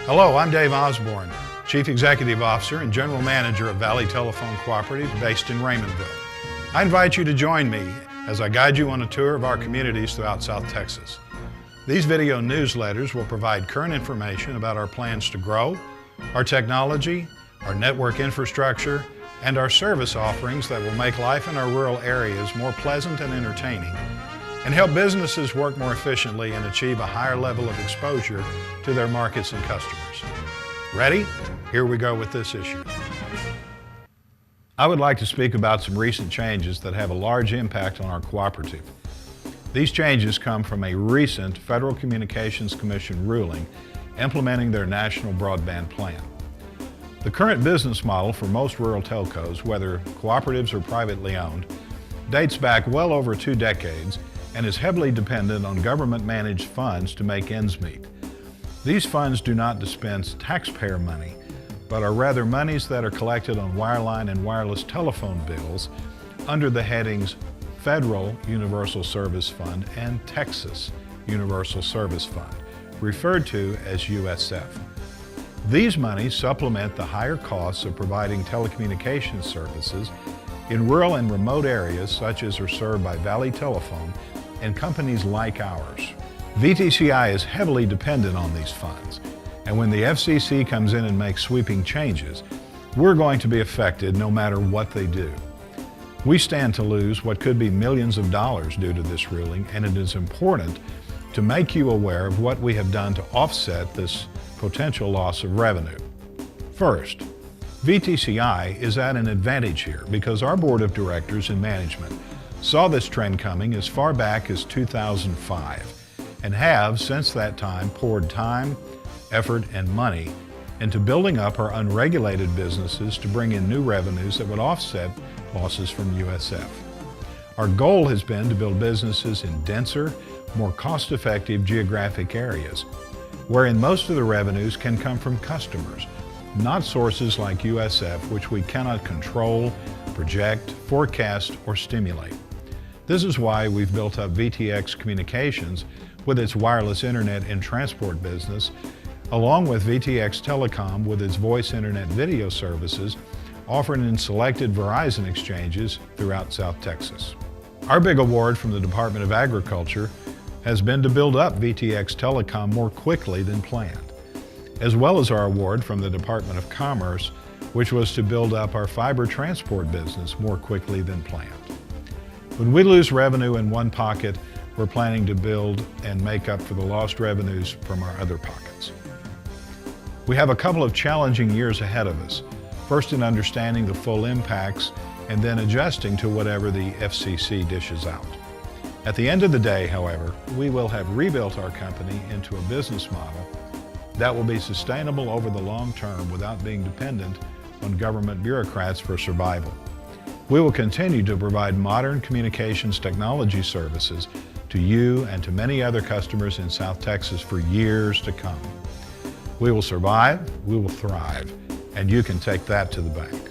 Hello, I'm Dave Osborne, Chief Executive Officer and General Manager of Valley Telephone Cooperative based in Raymondville. I invite you to join me as I guide you on a tour of our communities throughout South Texas. These video newsletters will provide current information about our plans to grow, our technology, our network infrastructure, and our service offerings that will make life in our rural areas more pleasant and entertaining, and help businesses work more efficiently and achieve a higher level of exposure to their markets and customers. Ready? Here we go with this issue. I would like to speak about some recent changes that have a large impact on our cooperative. These changes come from a recent Federal Communications Commission ruling implementing their national broadband plan. The current business model for most rural telcos, whether cooperatives or privately owned, dates back well over 2 decades and is heavily dependent on government-managed funds to make ends meet. These funds do not dispense taxpayer money, but are rather monies that are collected on wireline and wireless telephone bills under the headings Federal Universal Service Fund and Texas Universal Service Fund, referred to as USF. These monies supplement the higher costs of providing telecommunications services in rural and remote areas such as are served by Valley Telephone and companies like ours. VTCI is heavily dependent on these funds, and when the FCC comes in and makes sweeping changes, we're going to be affected no matter what they do. We stand to lose what could be millions of dollars due to this ruling, and it is important to make you aware of what we have done to offset this potential loss of revenue. First, VTCI is at an advantage here because our board of directors and management saw this trend coming as far back as 2005 and have, since that time, poured time, effort, and money into building up our unregulated businesses to bring in new revenues that would offset losses from USF. Our goal has been to build businesses in denser, more cost-effective geographic areas, wherein most of the revenues can come from customers, not sources like USF, which we cannot control, project, forecast, or stimulate. This is why we've built up VTX Communications with its wireless internet and transport business, along with VTX Telecom with its voice internet video services offered in selected Verizon exchanges throughout South Texas. Our big award from the Department of Agriculture has been to build up VTX Telecom more quickly than planned, as well as our award from the Department of Commerce, which was to build up our fiber transport business more quickly than planned. When we lose revenue in one pocket, we're planning to build and make up for the lost revenues from our other pockets. We have a couple of challenging years ahead of us, first in understanding the full impacts and then adjusting to whatever the FCC dishes out. At the end of the day, however, we will have rebuilt our company into a business model that will be sustainable over the long term without being dependent on government bureaucrats for survival. We will continue to provide modern communications technology services to you and to many other customers in South Texas for years to come. We will survive, we will thrive, and you can take that to the bank.